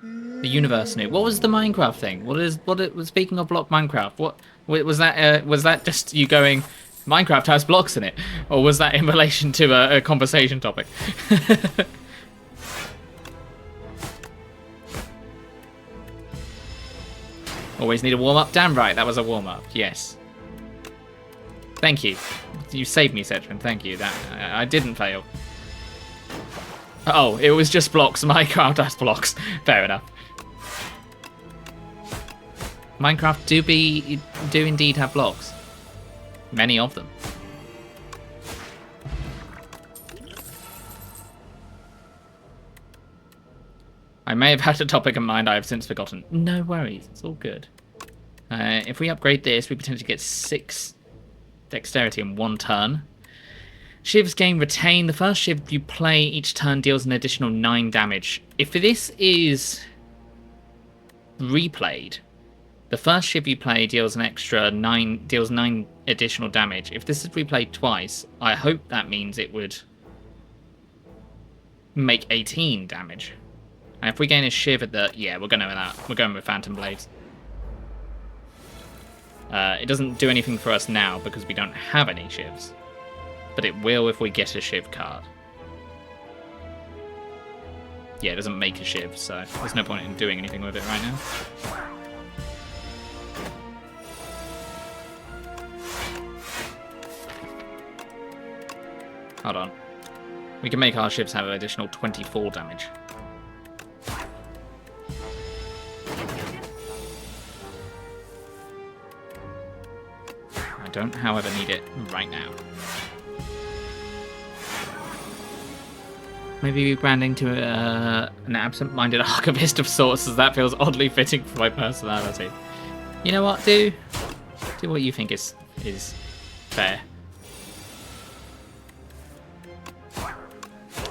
The universe knew. What was the Minecraft thing? Speaking of block Minecraft, what was that? Was that just you going? Minecraft has blocks in it, or was that in relation to a conversation topic? Always need a warm up. Damn right, that was a warm up. Yes. Thank you. You saved me, Cetrin. Thank you. That I didn't fail. Oh, it was just blocks. Minecraft has blocks. Fair enough. Minecraft do indeed have blocks. Many of them. I may have had a topic in mind I have since forgotten. No worries, it's all good. If we upgrade this, we potentially get 6 dexterity in 1 turn. Shiv's game retain. The first Shiv you play each turn deals an additional 9 damage. If this is replayed, the first Shiv you play deals an extra 9 additional damage. If this is replayed twice, I hope that means it would make 18 damage. And if we gain a Shiv at the... Yeah, we're going with that. We're going with Phantom Blades. It doesn't do anything for us now because we don't have any Shivs. But it will if we get a Shiv card. Yeah, it doesn't make a Shiv, so there's no point in doing anything with it right now. Hold on. We can make our Shivs have an additional 24 damage. I don't, however, need it right now. Maybe rebranding to an absent-minded archivist of sorts, as that feels oddly fitting for my personality. You know what? Do what you think is fair.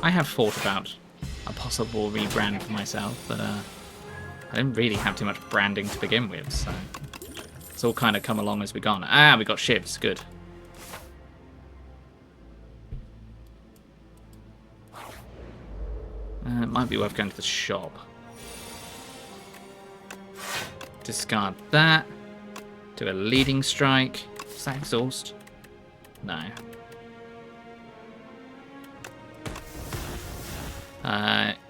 I have thought about a possible rebrand for myself, but I didn't really have too much branding to begin with, so it's all kind of come along as we've gone. Ah, we got Shivs. Good. It might be worth going to the shop. Discard that. Do a leading strike. Is that exhaust? No.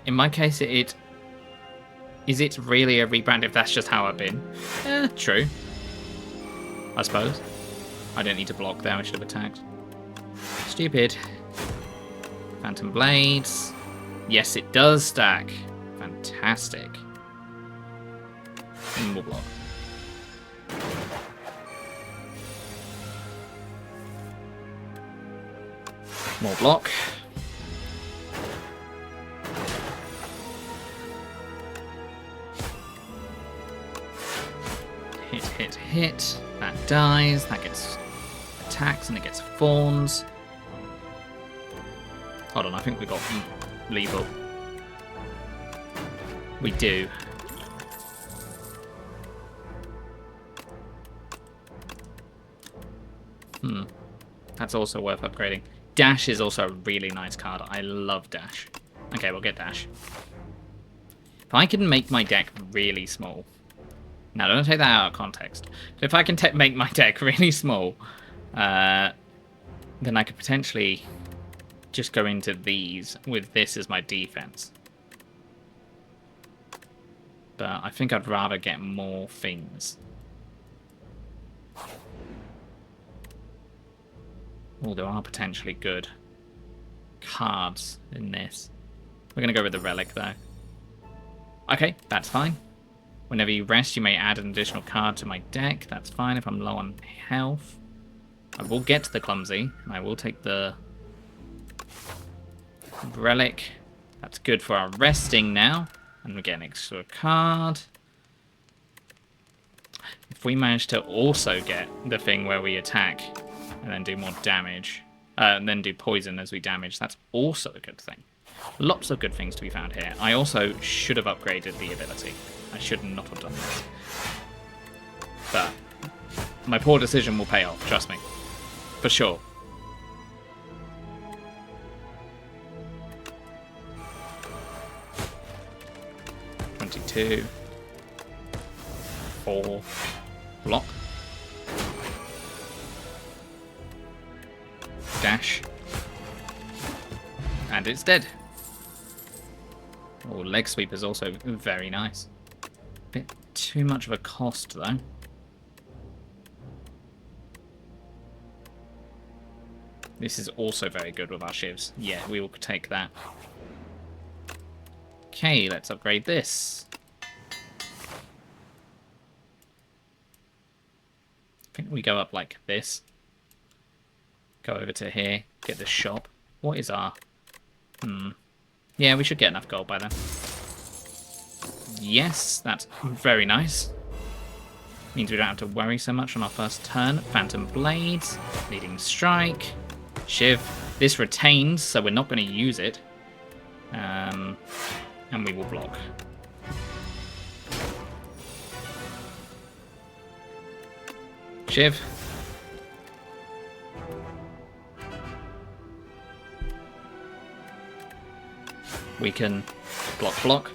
In my case, is it really a rebrand if that's just how I've been? True. I suppose. I don't need to block there. I should have attacked. Stupid. Phantom Blades. Yes, it does stack. Fantastic. And we'll block. More block. Hit, hit, hit. That dies. That gets attacks and it gets fawns. Hold on, I think we got lethal. We do. That's also worth upgrading. Dash is also a really nice card. I love Dash. Okay, we'll get Dash. If I can make my deck really small... Now, don't take that out of context. But if I can make my deck really small, then I could potentially just go into these with this as my defense. But I think I'd rather get more things. Oh, there are potentially good cards in this. We're going to go with the Relic, though. Okay, that's fine. Whenever you rest, you may add an additional card to my deck. That's fine if I'm low on health. I will get the Clumsy. I will take the Relic. That's good for our resting now. And we get an extra card. If we manage to also get the thing where we attack and then do more damage, and then do poison as we damage, that's also a good thing. Lots of good things to be found here. I also should have upgraded the ability. I should not have done this. But my poor decision will pay off, trust me. For sure. 2, 4, block, dash, and it's dead. Oh, leg sweep is also very nice. Bit too much of a cost though. This is also very good with our shivs. Yeah, we will take that. Okay, let's upgrade this. I think we go up like this. Go over to here, get the shop. What is our... Yeah, we should get enough gold by then. Yes, that's very nice. Means we don't have to worry so much on our first turn. Phantom Blades, Leading Strike, Shiv. This retains, so we're not going to use it. And we will block. Shiv. We can block.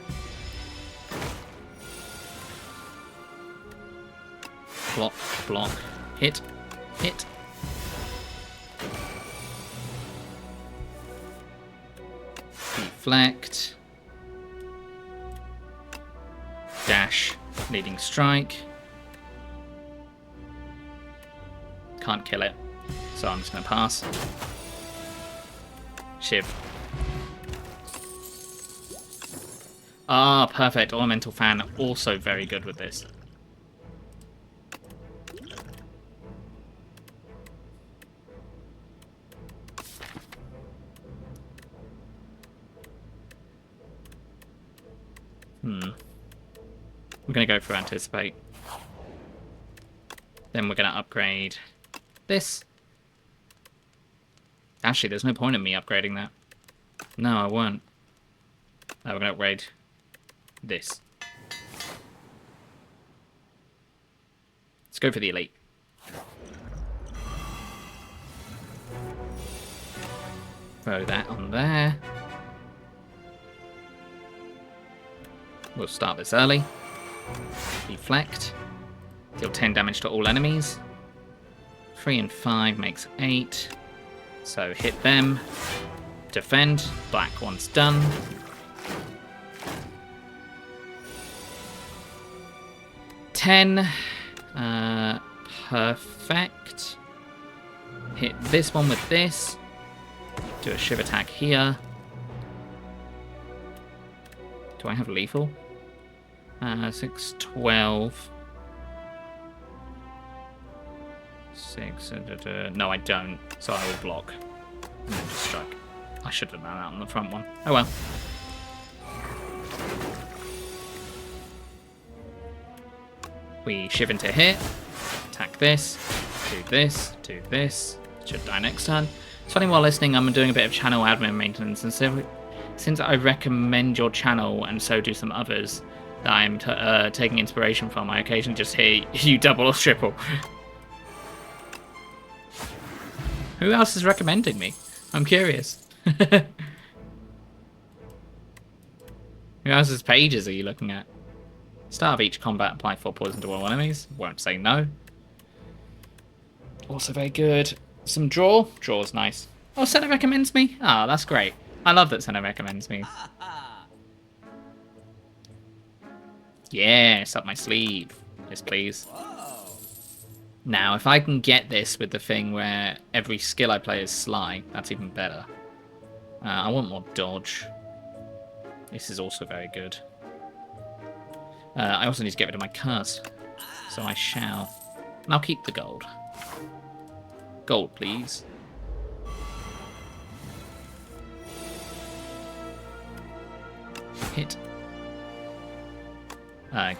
Block. Hit. Deflect. Dash. Leading strike. Can't kill it, so I'm just going to pass. Shiv. Ah, perfect. Elemental Fan, also very good with this. We're going to go for Anticipate. Then we're going to upgrade this. Actually, there's no point in me upgrading that. No, I won't. We're going to upgrade this. Let's go for the elite. Throw that on there. We'll start this early. Deflect. Deal 10 damage to all enemies. 3 and 5 makes 8. So hit them. Defend. Black one's done. Perfect. Hit this one with this. Do a Shiv attack here. Do I have lethal? 6, 12. 6. No, I don't. So I will block. And then just strike. I should have done that on the front one. Oh well. We Shiv into here. Attack this. Do this. Should die next turn. It's funny, while listening, I'm doing a bit of channel admin maintenance, and so since I recommend your channel and so do some others that I'm taking inspiration from, I occasionally just hear you double or triple. Who else is recommending me? I'm curious. Who else's pages are you looking at? Start of each combat, apply 4 poison to all enemies. Won't say no. Also very good. Some draw. Draw's nice. Oh, Senna recommends me? Ah, that's great. I love that Senna recommends me. Yes, up my sleeve. Yes, please. Now, if I can get this with the thing where every skill I play is sly, that's even better. I want more dodge. This is also very good. I also need to get rid of my curse. So I shall. And I'll keep the gold. Gold, please. Hit.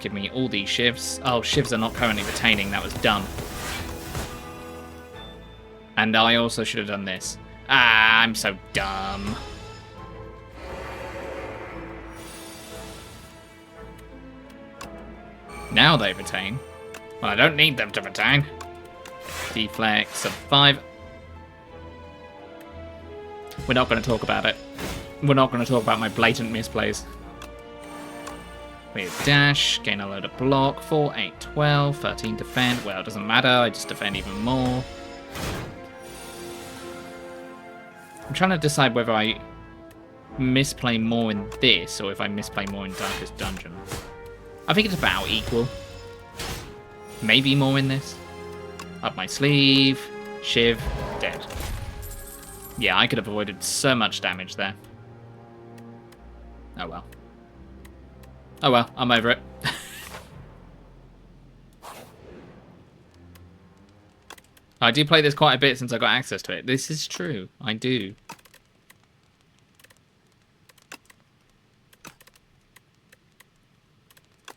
Give me all these shivs. Oh, shivs are not currently retaining. That was dumb. And I also should have done this. Ah, I'm so dumb. Now they retain. Well, I don't need them to retain. Deflect, survive. We're not going to talk about it. We're not going to talk about my blatant misplays. With dash, gain a load of block, 4, 8, 12, 13 defend. Well, it doesn't matter, I just defend even more. I'm trying to decide whether I misplay more in this or if I misplay more in Darkest Dungeon. I think it's about equal. Maybe more in this. Up my sleeve. Shiv. Dead. Yeah, I could have avoided so much damage there. Oh well. Oh well, I'm over it. I do play this quite a bit since I got access to it. This is true. I do.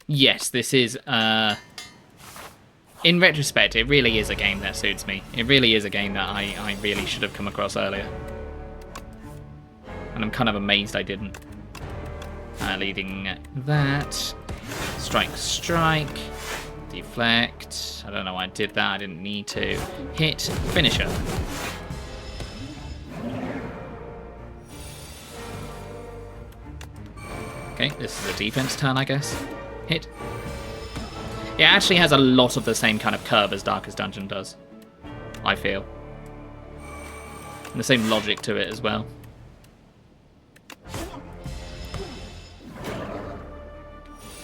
Yes, this is... in retrospect, it really is a game that suits me. It really is a game that I really should have come across earlier. And I'm kind of amazed I didn't. Leading that. Strike, strike. Deflect. I don't know why I did that. I didn't need to. Hit. Finisher. Okay, this is a defense turn, I guess. Hit. It actually has a lot of the same kind of curve as Darkest Dungeon does, I feel. And the same logic to it as well.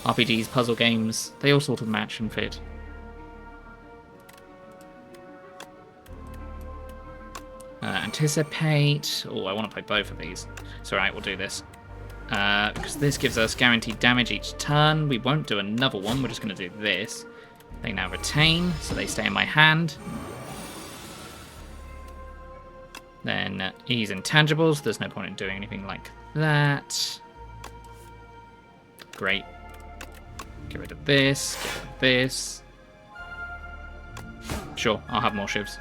RPGs, puzzle games, they all sort of match and fit. Anticipate. Oh, I want to play both of these. It's alright, we'll do this. Because this gives us guaranteed damage each turn. We won't do another one, we're just going to do this. They now retain, so they stay in my hand. Then ease intangibles, there's no point in doing anything like that. Great. Get rid of this, get rid of this. Sure, I'll have more shivs.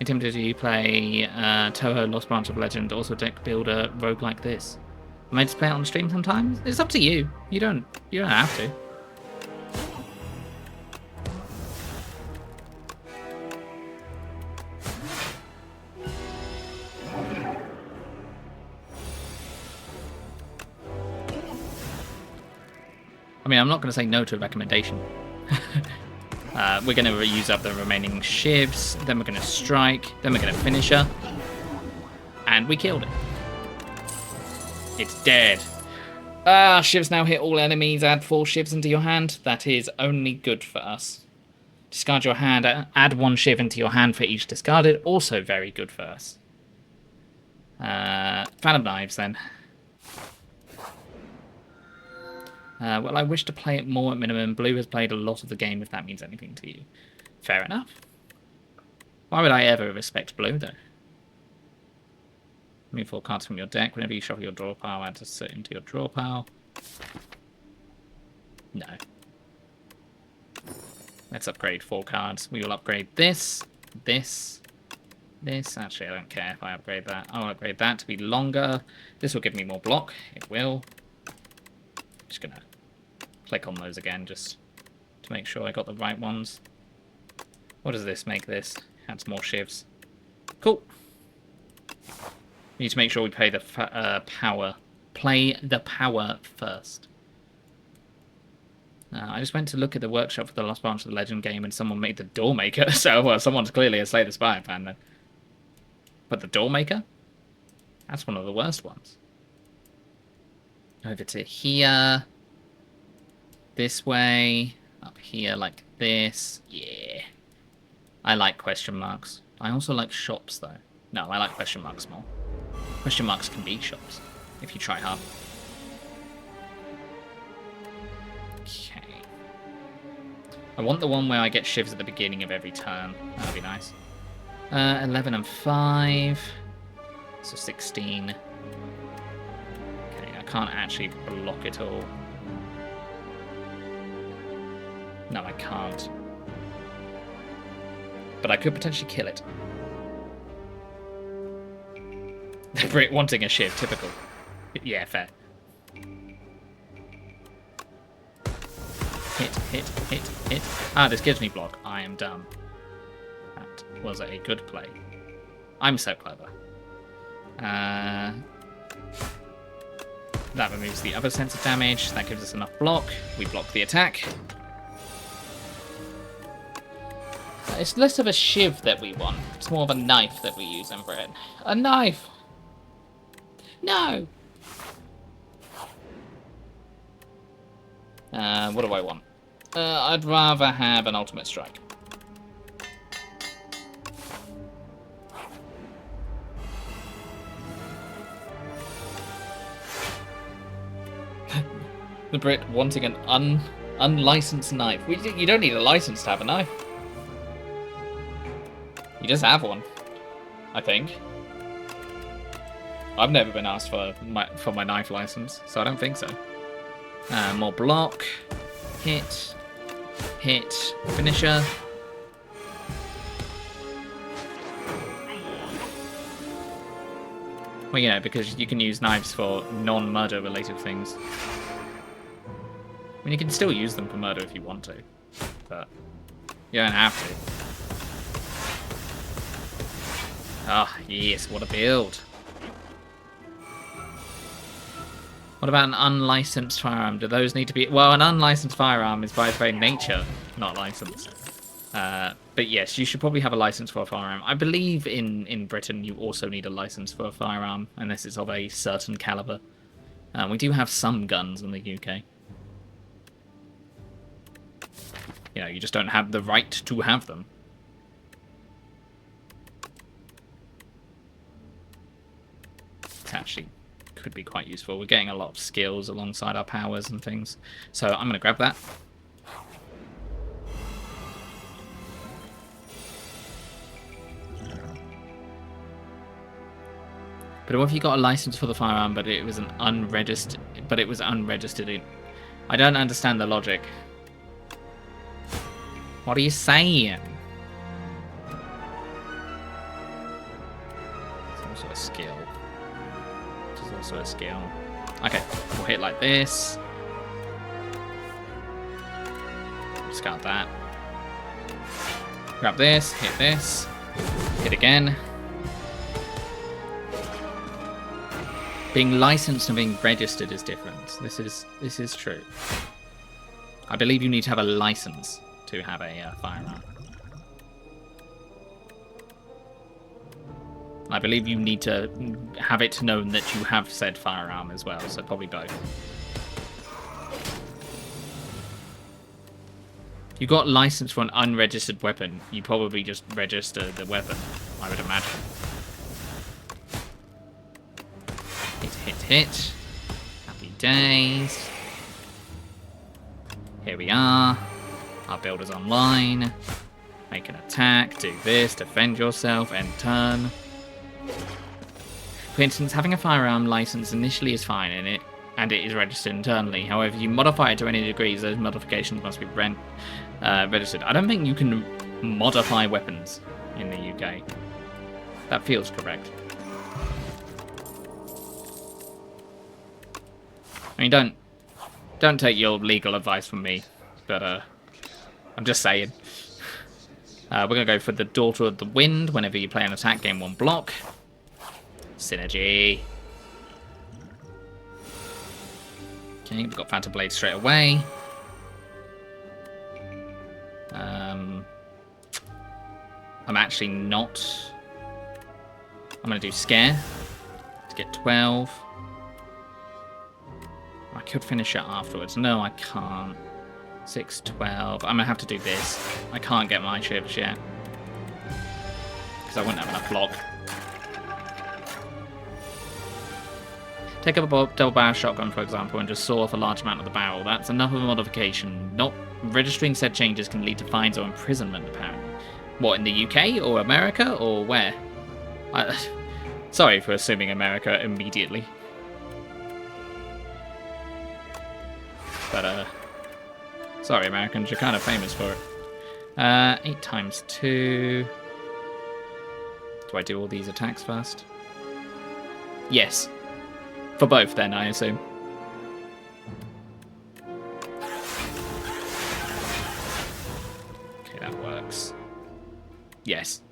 Intimidated you play Toho Lost Branch of Legend, also deck builder rogue like this. Am I just play it on stream sometimes? It's up to you. You don't have to. I mean, I'm not going to say no to a recommendation. We're going to use up the remaining shivs, then we're going to strike, then we're going to finish her. And we killed it. It's dead. Shivs now hit all enemies, add 4 shivs into your hand. That is only good for us. Discard your hand, add 1 shiv into your hand for each discarded. Also very good for us. Phantom Knives then. Well, I wish to play it more at minimum. Blue has played a lot of the game, if that means anything to you. Fair enough. Why would I ever respect blue, though? Remove 4 cards from your deck. Whenever you shuffle your draw pile, add a set into your draw pile. No. Let's upgrade 4 cards. We will upgrade this, this, this. Actually, I don't care if I upgrade that. I'll upgrade that to be longer. This will give me more block. It will. Just gonna click on those again just to make sure I got the right ones. What does this make this? Adds more shivs. Cool. We need to make sure we play the power. Play the power first. I just went to look at the workshop for the Lost Branch of the Legend game and someone made the Doormaker. So, well, someone's clearly a Slay the Spire fan then. But the Doormaker? That's one of the worst ones. Over to here. This way. Up here like this. Yeah. I like question marks. I also like shops, though. No, I like question marks more. Question marks can be shops, if you try hard. Okay. I want the one where I get shivs at the beginning of every turn. That would be nice. 11 and 5. So 16. Okay, I can't actually block it all. No, I can't. But I could potentially kill it. Wanting a shiv, typical. Yeah, fair. Hit, hit, hit, hit. Ah, this gives me block. I am dumb. That was a good play. I'm so clever. That removes the other sense of damage. That gives us enough block. We block the attack. It's less of a shiv that we want. It's more of a knife that we use in Britain. A knife! No! What do I want? I'd rather have an ultimate strike. The Brit wanting an unlicensed knife. You don't need a license to have a knife. You just have one, I think. I've never been asked for my knife license, so I don't think so. More block. Hit. Hit. Finisher. Well, you know, because you can use knives for non-murder related things. I mean, you can still use them for murder if you want to, but you don't have to. Ah, yes, what a build. What about an unlicensed firearm? Do those need to be... Well, an unlicensed firearm is by its very nature not licensed. But yes, you should probably have a license for a firearm. I believe in Britain you also need a license for a firearm, unless it's of a certain caliber. We do have some guns in the UK. You know, you just don't have the right to have them. It's actually could be quite useful. We're getting a lot of skills alongside our powers and things. So I'm going to grab that. But what if you got a license for the firearm, but it was an unregistered? But it was unregistered. I don't understand the logic. What are you saying? It's also a skill. Which is also a skill. Okay, we'll hit like this. Discard that. Grab this, hit this, hit again. Being licensed and being registered is different. This is true. I believe you need to have a license to have a firearm. I believe you need to have it known that you have said firearm as well, so probably both. If you got license for an unregistered weapon, you probably just register the weapon, I would imagine. Hit, hit, hit. Happy days. Here we are. Our builder's online. Make an attack, do this, defend yourself, end turn. For instance, having a firearm license initially is fine and it is registered internally. However, if you modify it to any degrees, those modifications must be registered. I don't think you can modify weapons in the UK. That feels correct. I mean, don't take your legal advice from me, but I'm just saying. We're going to go for the Daughter of the Wind whenever you play an attack, gain 1 block. Synergy. Okay, we've got Phantom Blade straight away. I'm actually not... I'm going to do Scare to get 12. I could finish it afterwards. No, I can't. 6, 12. I'm going to have to do this. I can't get my Shivs yet. Because I wouldn't have enough block. Take up a double barrel shotgun, for example, and just saw off a large amount of the barrel. That's enough of a modification. Not registering said changes can lead to fines or imprisonment, apparently. What, in the UK or America or where? Sorry for assuming America immediately. But, sorry, Americans, you're kind of famous for it. 8 times 2. Do I do all these attacks first? Yes. For both, then, I assume. Okay, that works. Yes.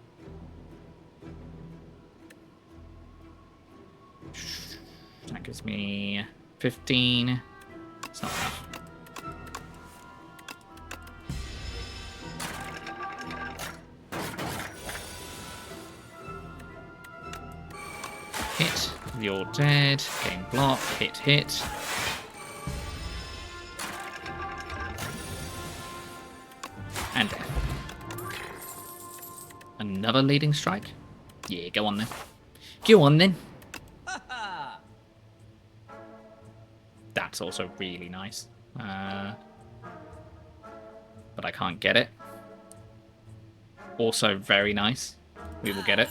That gives me 15. It's not enough. Hit. You're dead. Game block. Hit, hit. And death. Another leading strike? Yeah, go on then. Go on then. That's also really nice. But I can't get it. Also very nice. We will get it.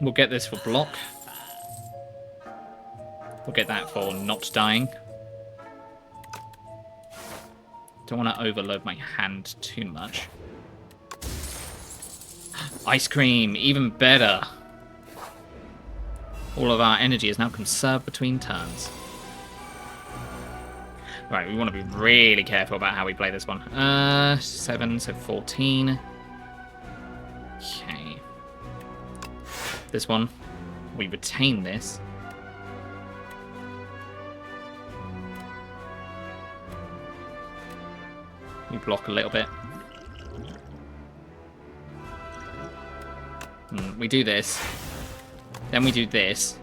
We'll get this for block. We'll get that for not dying. Don't want to overload my hand too much. Ice cream, even better. All of our energy is now conserved between turns. Right, we want to be really careful about how we play this one. 7, so 14. Okay. This one, we retain this. We block a little bit. We do this. Then we do this.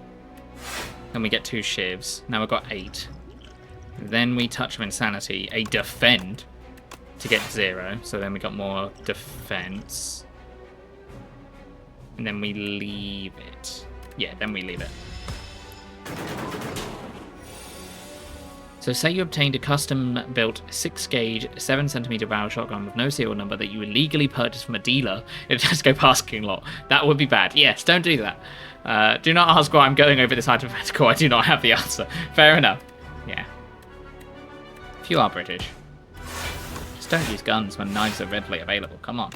Then we get 2 shivs. Now we've got 8. Then we touch of insanity. A defend to get 0. So then we got more defense. And then we leave it. Yeah, then we leave it. So say you obtained a custom-built 6-gauge, 7cm barrel shotgun with no serial number that you illegally purchased from a dealer in a Tesco parking lot. That would be bad. Yes, don't do that. Do not ask why I'm going over this hypothetical. I do not have the answer. Fair enough. Yeah. If you are British, just don't use guns when knives are readily available. Come on.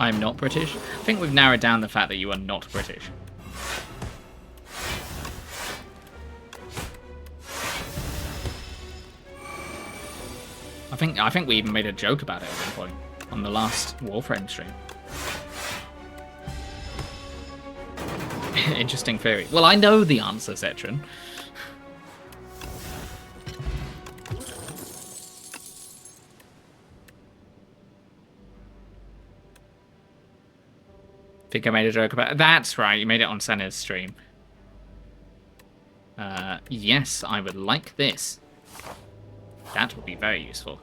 I'm not British. I think we've narrowed down the fact that you are not British. I think we even made a joke about it at one point on the last Warframe stream. Interesting theory. Well, I know the answer, Zetron. Think I made a joke about it. That's right, you made it on Senna's stream. Yes, I would like this. That would be very useful.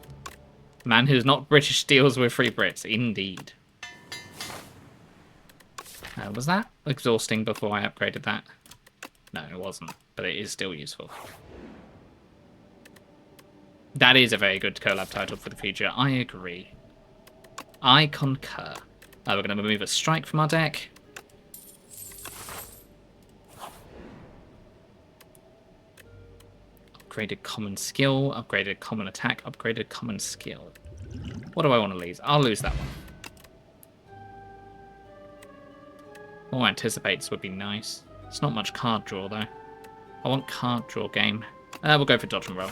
Man who's not British deals with free Brits. Indeed. Was that exhausting before I upgraded that? No, it wasn't. But it is still useful. That is a very good collab title for the future. I agree. I concur. We're going to remove a strike from our deck. Upgraded common skill, upgraded common attack, upgraded common skill. What do I want to lose? I'll lose that one. More anticipates would be nice. It's not much card draw, though. I want card draw game. We'll go for dodge and roll.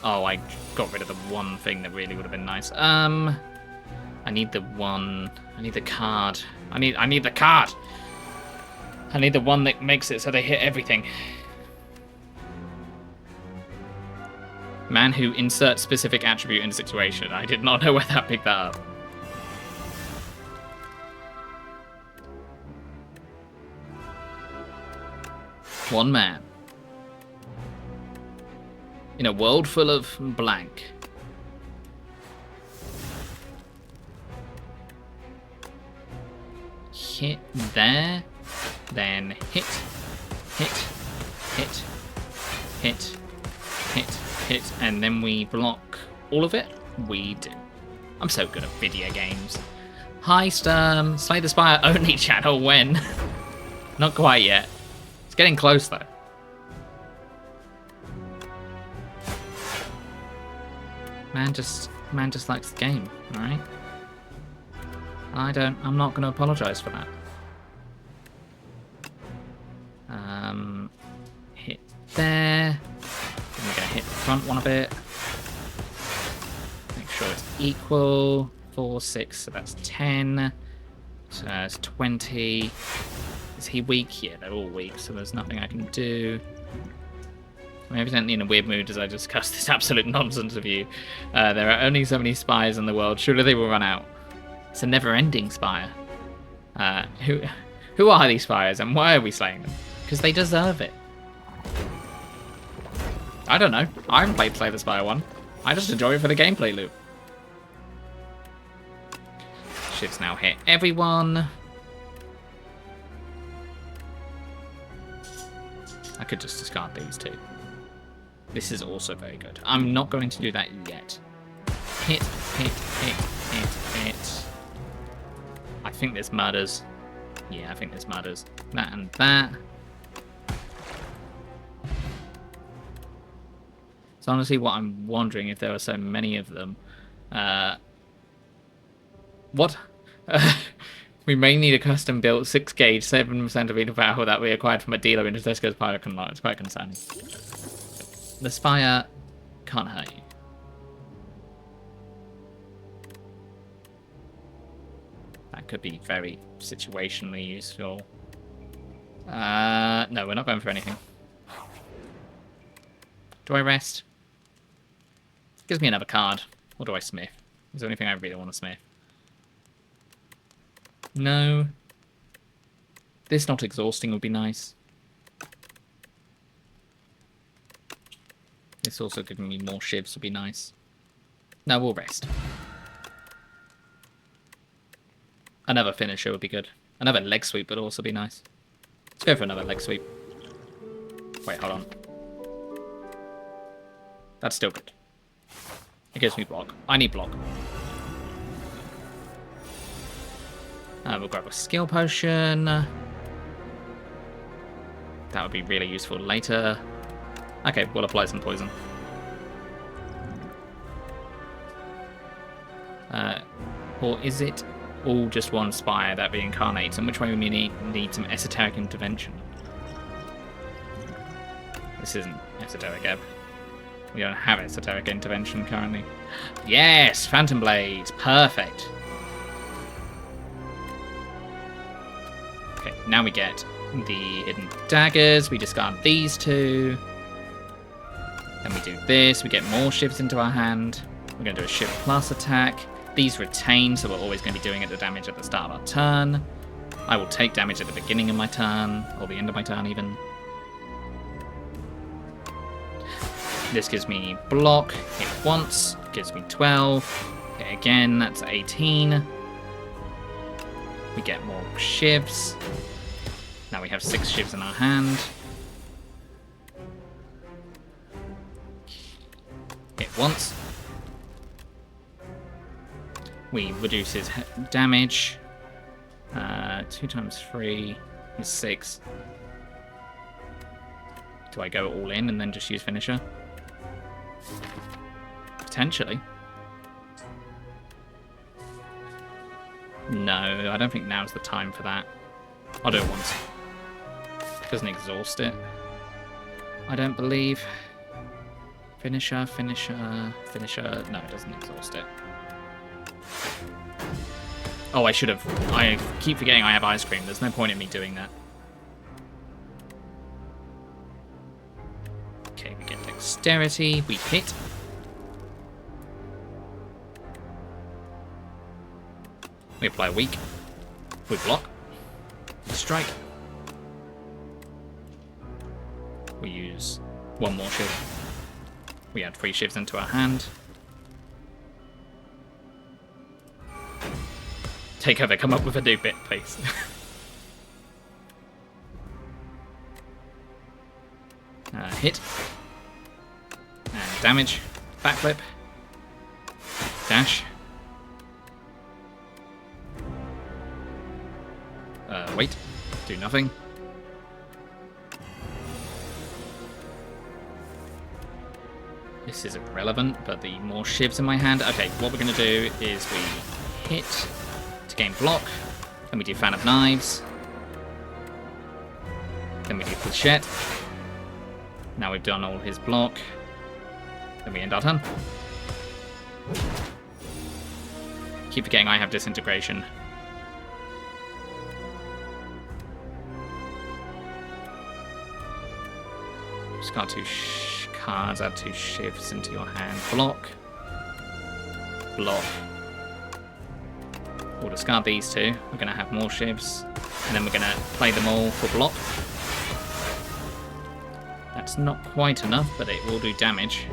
Oh, I got rid of the one thing that really would have been nice. I need the one. I need the card. I need the card. I need the one that makes it so they hit everything. Man who inserts specific attribute in a situation. I did not know where that picked that up. One man. In a world full of blank. Hit there. Then hit. Hit. Hit. Hit. Hit. Hit. And then we block all of it? We do. I'm so good at video games. Hi, Sturm. Slay the Spire only channel when? Not quite yet. It's getting close, though. Man just likes the game, alright? I'm not gonna apologise for that. Hit there. And front one a bit. Make sure it's equal. 4, 6, so that's 10. So that's 20. Is he weak? Yeah, they're all weak, so there's nothing I can do. I'm evidently in a weird mood as I discuss this absolute nonsense of you. There are only so many spires in the world. Surely they will run out. It's a never-ending spire. Who are these spires and why are we slaying them? Because they deserve it. I don't know. I haven't played Slay the Spire 1. I just enjoy it for the gameplay loop. Shiv's now hit everyone. I could just discard these two. This is also very good. I'm not going to do that yet. Hit, hit, hit, hit, hit. I think this murders. Yeah, I think this murders. That and that. It's honestly what I'm wondering, if there are so many of them. What? We may need a custom built 6 gauge, 7% of inner power that we acquired from a dealer in Tesco's parking lot. It's quite concerning. The Spire can't hurt you. That could be very situationally useful. No, we're not going for anything. Do I rest? Gives me another card. Or do I smith? Is there anything I really want to smith? No. This not exhausting would be nice. This also giving me more shivs would be nice. No, we'll rest. Another finisher would be good. Another leg sweep would also be nice. Let's go for another leg sweep. Wait, hold on. That's still good. It gives me block. I need block. We'll grab a skill potion. That would be really useful later. Okay, we'll apply some poison. Or is it all just one spire that reincarnates? And which way we need some esoteric intervention? This isn't esoteric, Eb. We don't have esoteric intervention currently. Yes! Phantom Blades! Perfect! Okay, now we get the hidden daggers. We discard these two. Then we do this. We get more shivs into our hand. We're going to do a shiv plus attack. These retain, so we're always going to be doing the damage at the start of our turn. I will take damage at the beginning of my turn, or the end of my turn even. This gives me block. Hit once. Gives me 12. Hit again. That's 18. We get more shivs. Now we have 6 shivs in our hand. Hit once. We reduce his damage. 2 times 3 is 6. Do I go all in and then just use finisher? Potentially. No, I don't think now's the time for that. I'll do it once. Doesn't exhaust it. I don't believe. Finisher, finisher, finisher. No, it doesn't exhaust it. Oh, I should have. I keep forgetting I have ice cream. There's no point in me doing that. Okay, we get dexterity. We hit. We apply weak. We block. Strike. We use 1 more shiv. We add 3 shivs into our hand. Take over, come up with a new bit, please. Hit. And damage. Backflip. Dash. Wait. Do nothing. This is irrelevant, but the more shivs in my hand. Okay, what we're going to do is we hit to gain block. Then we do Fan of Knives. Then we do Flechette. Now we've done all his block. Then we end our turn. Keep forgetting I have disintegration. Discard 2 cards, add 2 shifts into your hand. Block. Block. We'll discard these 2. We're going to have more shivs. And then we're going to play them all for block. That's not quite enough, but it will do damage.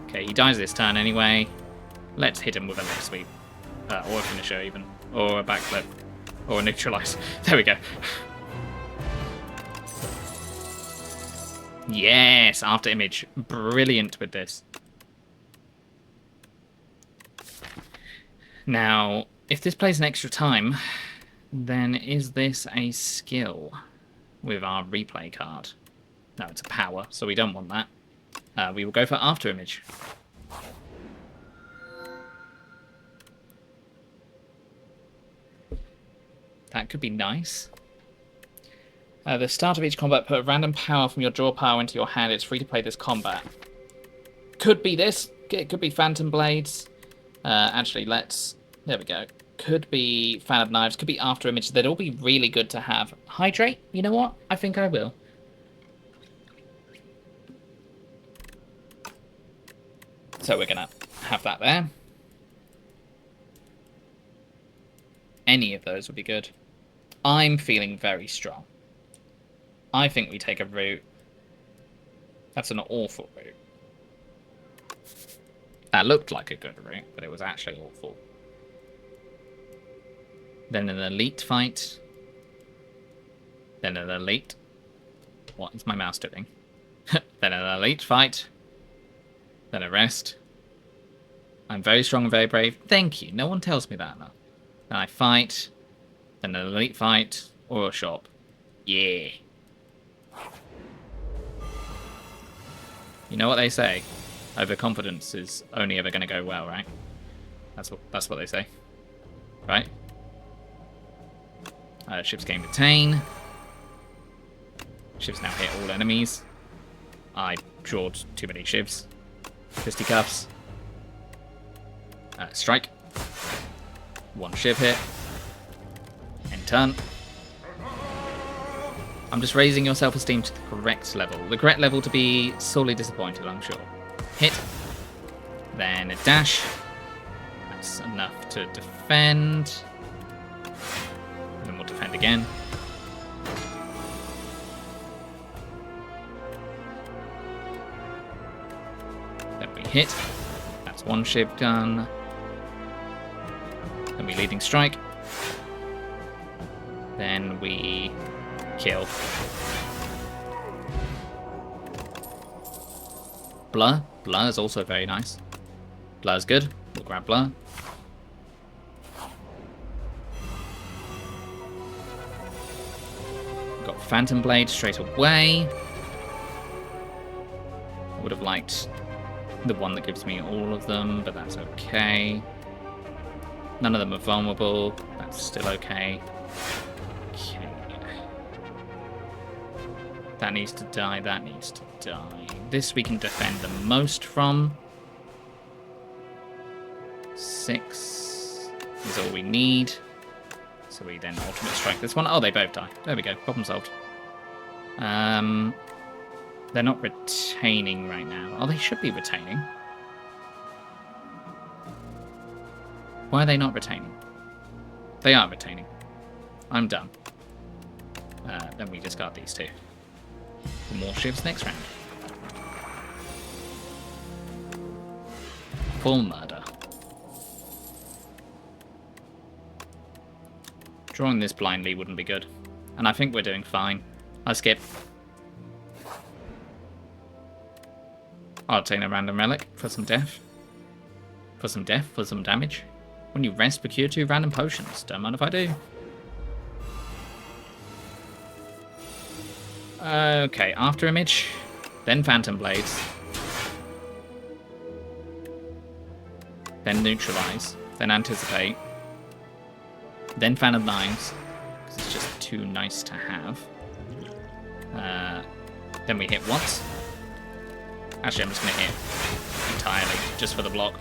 Okay, he dies this turn anyway. Let's hit him with a leg sweep. Or a finisher even. Or a backflip. Or a neutralize. There we go. Yes, after image. Brilliant with this. Now, if this plays an extra time, then is this a skill with our replay card? No, it's a power, so we don't want that. We will go for after image. That could be nice. The start of each combat, put a random power from your draw pile into your hand. It's free to play this combat. Could be this. It could be Phantom Blades. Actually, let's... There we go. Could be Fan of Knives. Could be After Image. They'd all be really good to have. Hydrate? You know what? I think I will. So we're going to have that there. Any of those would be good. I'm feeling very strong. I think we take a route. That's an awful route. That looked like a good route, but it was actually awful. Then an elite fight. Then an elite. What is my mouse doing? Then an elite fight. Then a rest. I'm very strong and very brave. Thank you. No one tells me that enough. Then I fight. Then an elite fight. Or a shop. Yeah. You know what they say? Overconfidence is only ever going to go well, right? That's what they say. Right? Shiv's gain retain. Shiv's now hit all enemies. I drawed too many Shivs. Fisticuffs. Strike. 1 Shiv hit. End turn. I'm just raising your self-esteem to the correct level. The correct level to be sorely disappointed, I'm sure. Hit. Then a dash. That's enough to defend. And then we'll defend again. Then we hit. That's 1 Shiv done. Then we leading strike. Then we kill. Blur. Blur is also very nice. Blur's good. We'll grab Blur. We've got Phantom Blade straight away. I would have liked the one that gives me all of them, but that's okay. None of them are vulnerable. That's still okay. Okay. That needs to die. That needs to die. This we can defend the most from. 6 is all we need. So we then ultimate strike this one. Oh, they both die. There we go. Problem solved. They're not retaining right now. Oh, they should be retaining. Why are they not retaining? They are retaining. I'm done. Then we discard these 2. For more Shivs next round. Full murder. Drawing this blindly wouldn't be good. And I think we're doing fine. I skip. I'll take a random relic for some death. For some death, for some damage. When you rest, procure 2 random potions. Don't mind if I do. Okay, After Image. Then Phantom Blades. Then Neutralize. Then Anticipate. Then Fan of Knives. Because it's just too nice to have. Then we hit once. Actually, I'm just going to hit entirely, just for the block.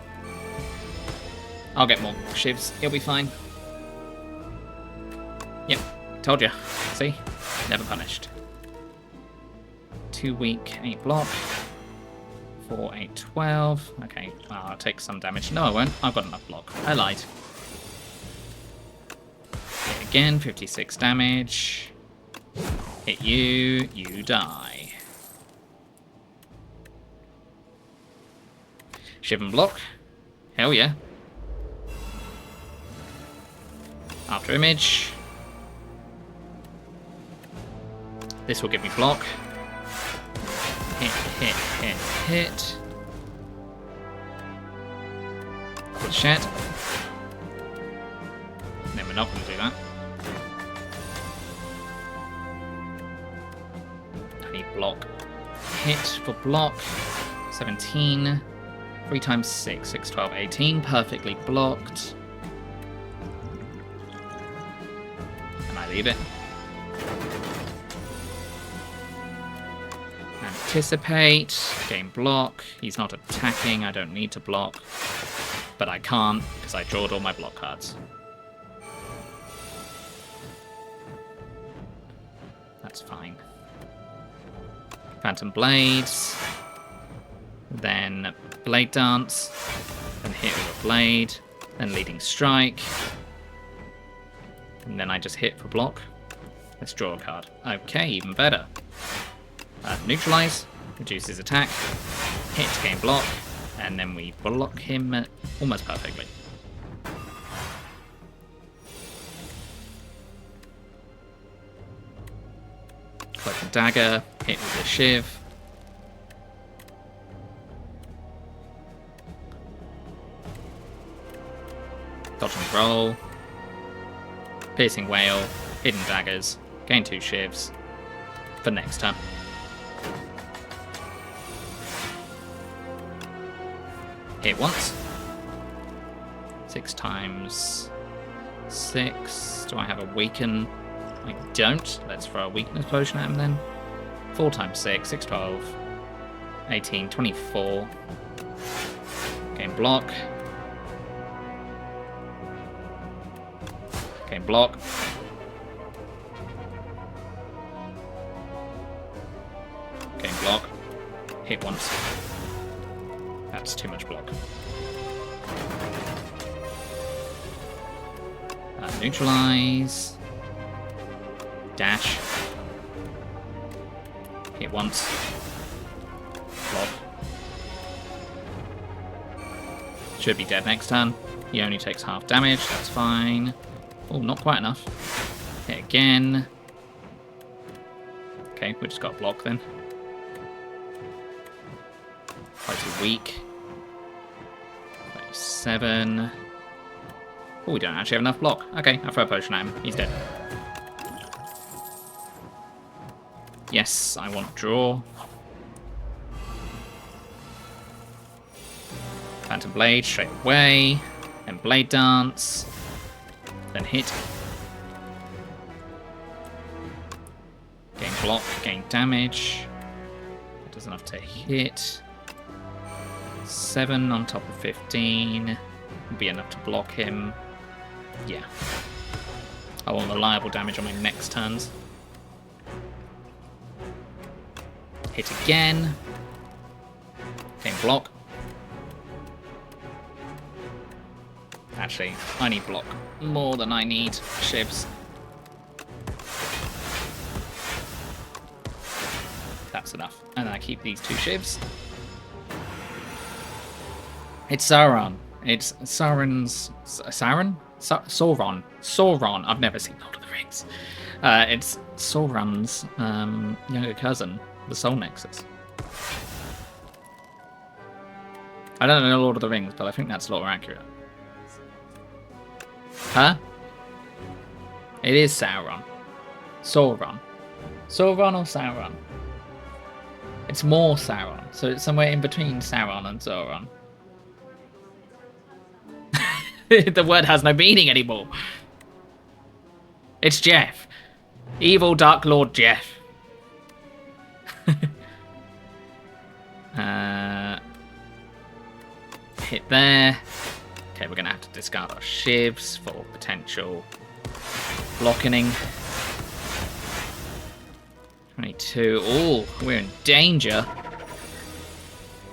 I'll get more shivs. It'll be fine. Yep, told you. See? Never punished. 2 weak, 8 block. 4, 8, 12. Okay, well, I'll take some damage. No, I won't. I've got enough block. I lied. Hit again, 56 damage. Hit you, you die. Shiv and block. Hell yeah. After image. This will give me block. Hit, hit, hit, hit. Good shit. Then we're not going to do that. I need block. Hit for block. 17. 3 times 6. 6, 12, 18. Perfectly blocked. And I leave it. Anticipate. Gain block. He's not attacking. I don't need to block. But I can't because I drawed all my block cards. That's fine. Phantom Blades. Then Blade Dance. Then hit with a Blade. Then Leading Strike. And then I just hit for block. Let's draw a card. Okay, even better. Neutralize. Reduces attack. Hit, gain block. And then we block him almost perfectly. Cloak and Dagger. Hit with a Shiv. Dodge and roll. Piercing Whale. Hidden Daggers. Gain 2 Shivs. For next turn. Hit once. 6 times 6. Do I have a weaken? I don't. Let's throw a weakness potion at him then. 4 times 6. 6, 12. 18, 24. Game block. Game block. Game block. Hit once. That's too much block. Neutralize. Dash. Hit once. Block. Should be dead next turn. He only takes half damage, that's fine. Oh, not quite enough. Hit again. Okay, we just got block then. Quite too weak. 7. Oh, we don't actually have enough block. Okay, I'll throw a potion at him. He's dead. Yes, I want draw. Phantom Blade straight away. Then Blade Dance. Then hit. Gain block, gain damage. That does enough to hit. 7 on top of 15. Would be enough to block him. Yeah. I want reliable damage on my next turns. Hit again. Gain block. Actually, I need block more than I need shivs. That's enough. And then I keep these 2 shivs. It's Sauron. It's Sauron's... Sauron? Sauron. Sauron. I've never seen Lord of the Rings. It's Sauron's younger cousin, the Soul Nexus. I don't know Lord of the Rings, but I think that's a lot more accurate. Huh? It is Sauron. Sauron. Sauron or Sauron? It's more Sauron, so it's somewhere in between Sauron and Sauron. The word has no meaning anymore. It's Jeff. Evil Dark Lord Jeff. hit there. Okay, we're going to have to discard our Shivs for potential blocking. 22. Oh, we're in danger.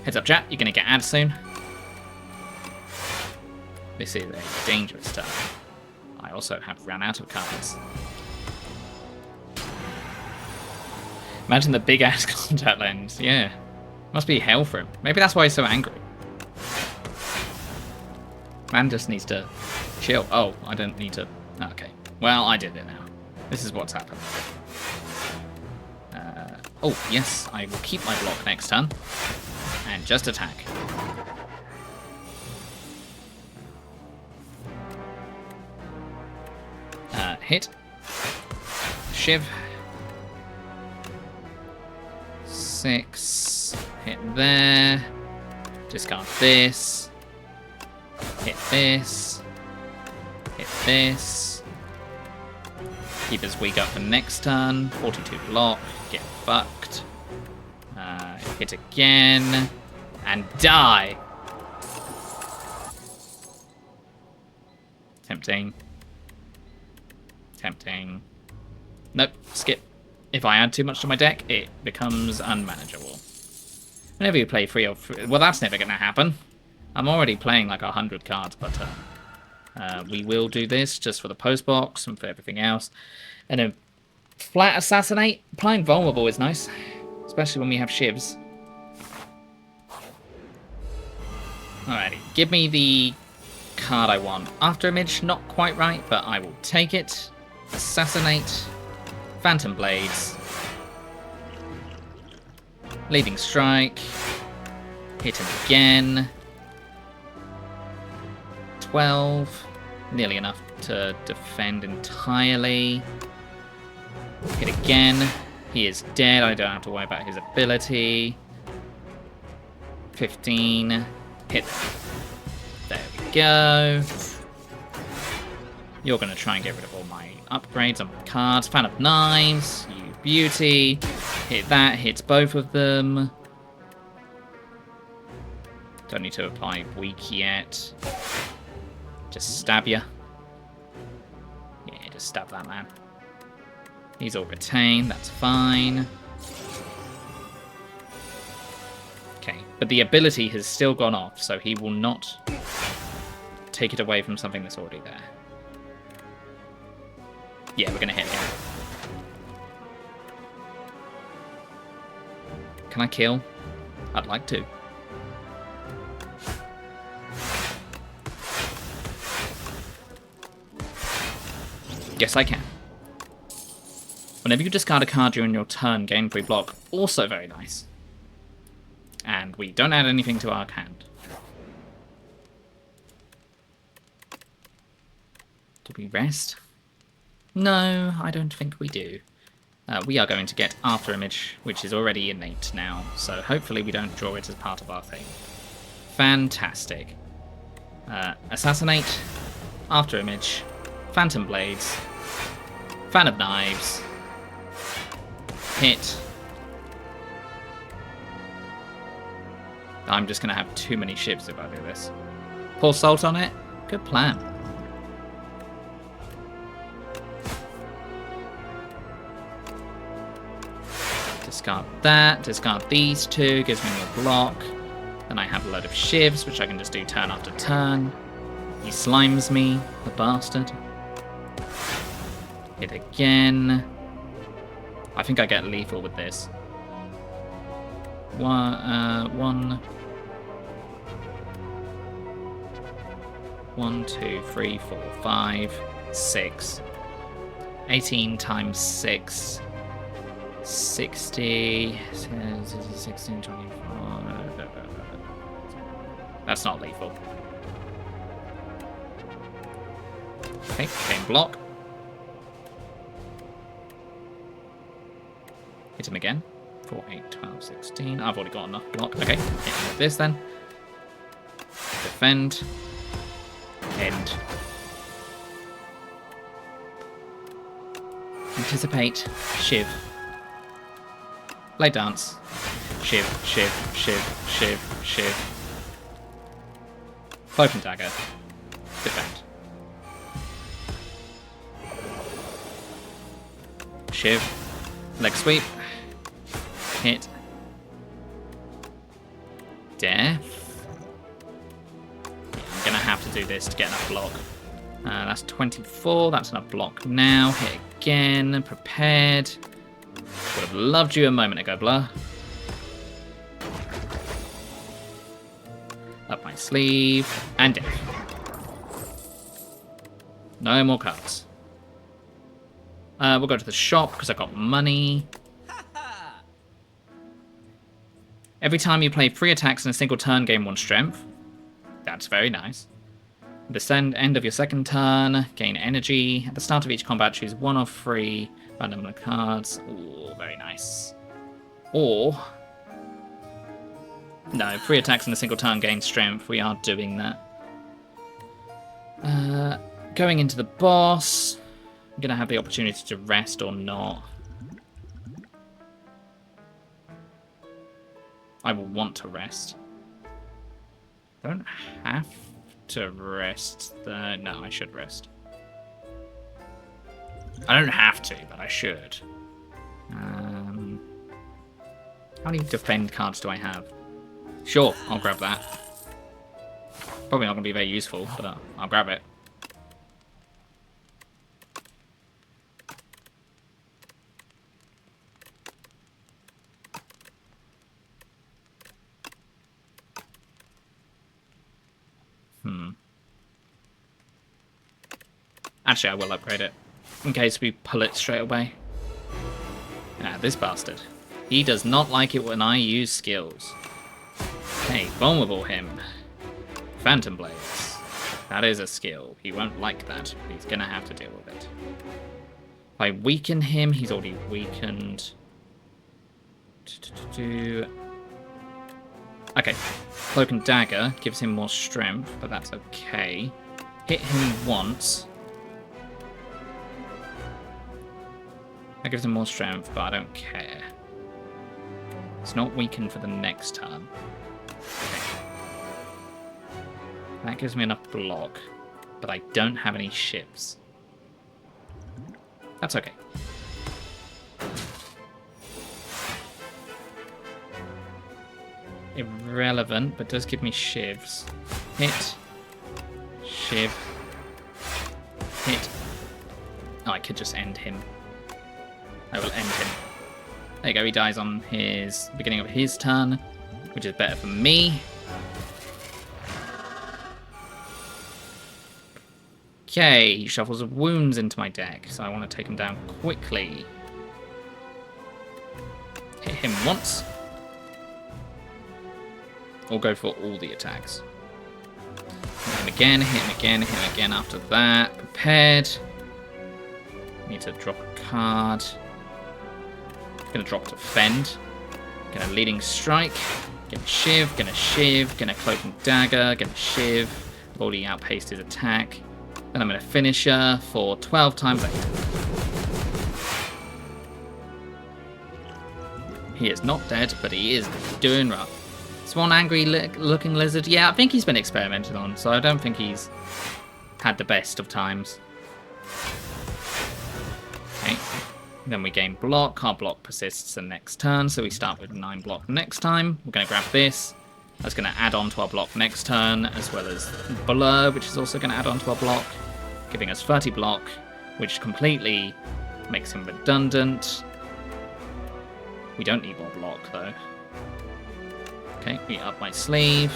Heads up, chat. You're going to get ad soon. This is a dangerous turn. I also have run out of cards. Imagine the big ass contact lens. Yeah. Must be hell for him. Maybe that's why he's so angry. Man just needs to chill. Oh, I don't need to... Okay. Well, I did it now. This is what's happened. Oh, yes. I will keep my block next turn. And just attack. Hit. Shiv. 6. Hit there. Discard this. Hit this. Hit this. Keep us weak up for next turn. 42 block. Get fucked. Hit again. And die. Tempting. Tempting. Nope. Skip. If I add too much to my deck, it becomes unmanageable. Whenever you play 3 or 3... Well, that's never going to happen. I'm already playing like 100 cards, but we will do this just for the post box and for everything else. And a flat assassinate. Playing vulnerable is nice, especially when we have Shivs. Alrighty, give me the card I want. After Image, not quite right, but I will take it. Assassinate. Phantom Blades. Leading Strike. Hit him again. 12. Nearly enough to defend entirely. Hit again. He is dead. I don't have to worry about his ability. 15. Hit. There we go. You're going to try and get rid of all my upgrades on my cards. Fan of Knives. You beauty. Hit that. Hits both of them. Don't need to apply weak yet. Just stab ya. Yeah, just stab that man. He's all retained. That's fine. Okay, but the ability has still gone off, so he will not take it away from something that's already there. Yeah, we're going to hit him. Can I kill? I'd like to. Yes, I can. Whenever you discard a card during your turn, gain 3 block. Also very nice. And we don't add anything to our hand. Do we rest? No, I don't think we do. We are going to get After Image, which is already innate now, so hopefully we don't draw it as part of our thing. Fantastic. Assassinate, After Image, Phantom Blades, Fan of Knives, hit. I'm just going to have too many Shivs if I do this. Pour Salt on it? Good plan. Discard that, discard these two, gives me more block. Then I have a load of Shivs, which I can just do turn after turn. He slimes me, the bastard. Hit again. I think I get lethal with this. 1, 2, 3, 4, 5, 6. 18 times 6. 60, 16, 24. That's not lethal. Okay, game block. Hit him again. 4, 8, 12, 16. I've already got enough block. Okay, hit him with this then. Defend. End. Anticipate. Shiv. Blade Dance. Shiv, Shiv, Shiv, Shiv, Shiv. Cloak and dagger. Defend. Shiv. Leg sweep. Hit. Death. Yeah, I'm gonna have to do this to get enough block. That's 24. That's enough block now. Hit again. Prepared. Would have loved you a moment ago, Blur. Up my sleeve. And death. No more cards. We'll go to the shop because I got money. Every time you play 3 attacks in a single turn, gain 1 strength. That's very nice. At the end of your second turn, gain energy. At the start of each combat, choose 1 of 3 random cards. Ooh, very nice. Or... no, 3 attacks in a single turn, gain strength. We are doing that. Going into the boss. I'm going to have the opportunity to rest or not. I will want to rest. I don't have to rest. No, I should rest. I don't have to, but I should. How many defend cards do I have? Sure, I'll grab that. Probably not going to be very useful, but I'll grab it. Actually, I will upgrade it, in case we pull it straight away. Ah, this bastard. He does not like it when I use skills. Hey, vulnerable him. Phantom Blades. That is a skill. He won't like that. He's gonna have to deal with it. If I weaken him, he's already weakened. Okay. Cloak and Dagger gives him more strength, but that's okay. Hit him once. That gives him more strength, but I don't care. It's not weakened for the next turn. Okay. That gives me enough block, but I don't have any ships. That's okay. Irrelevant, but does give me shivs. Hit. Shiv. Hit. Oh, I could just end him. I will end him. There you go, he dies on his beginning of his turn, which is better for me. Okay, he shuffles wounds into my deck, so I want to take him down quickly. Hit him once. Or go for all the attacks. Hit him again, hit him again, hit him again after that. Prepared. Need to drop a card. Gonna drop to Fend. Gonna Leading Strike. Gonna Shiv, gonna Cloak and Dagger, gonna Shiv. Already outpaced his attack. Then I'm gonna Finisher for 12 times. He is not dead, but he is doing rough. Swan Angry Looking Lizard. Yeah, I think he's been experimented on, so I don't think he's had the best of times. Okay. Then we gain block. Our block persists the next turn, so we start with 9 block next time. We're going to grab this. That's going to add on to our block next turn, as well as Blur, which is also going to add on to our block, giving us 30 block, which completely makes him redundant. We don't need more block, though. Okay, we up my sleeve.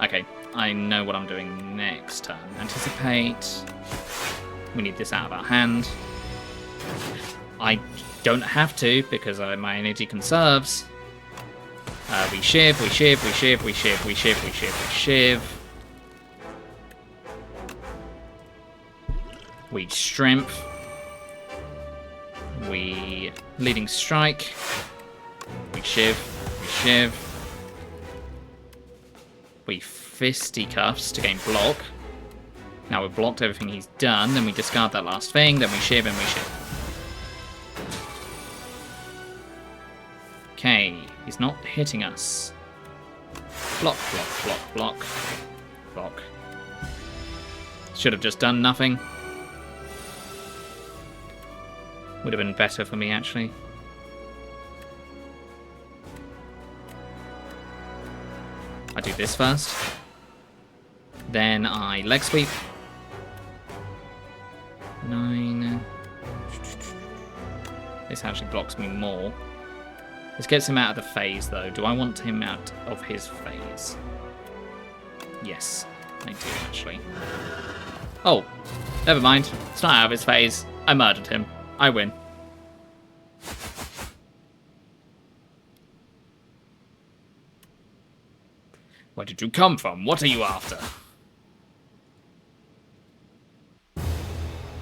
Okay, I know what I'm doing next turn. Anticipate. We need this out of our hand. I don't have to because my energy conserves. We shiv, we shiv, we shiv, we shiv, we shiv, we shiv, we shiv. We strength. We Leading Strike. We shiv, we shiv. We Fisticuffs to gain block. Now we've blocked everything he's done, then we discard that last thing, then we shiv and we shiv. Okay, he's not hitting us. Block, block, block, block. Block. Should have just done nothing. Would have been better for me, actually. I do this first. Then I leg sweep. 9. This actually blocks me more. This gets him out of the phase, though. Do I want him out of his phase? Yes, I do, actually. Oh, never mind. It's not out of his phase. I murdered him. I win. Where did you come from? What are you after?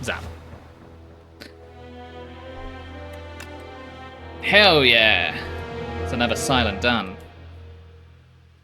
Zap. Hell yeah! It's another silent done.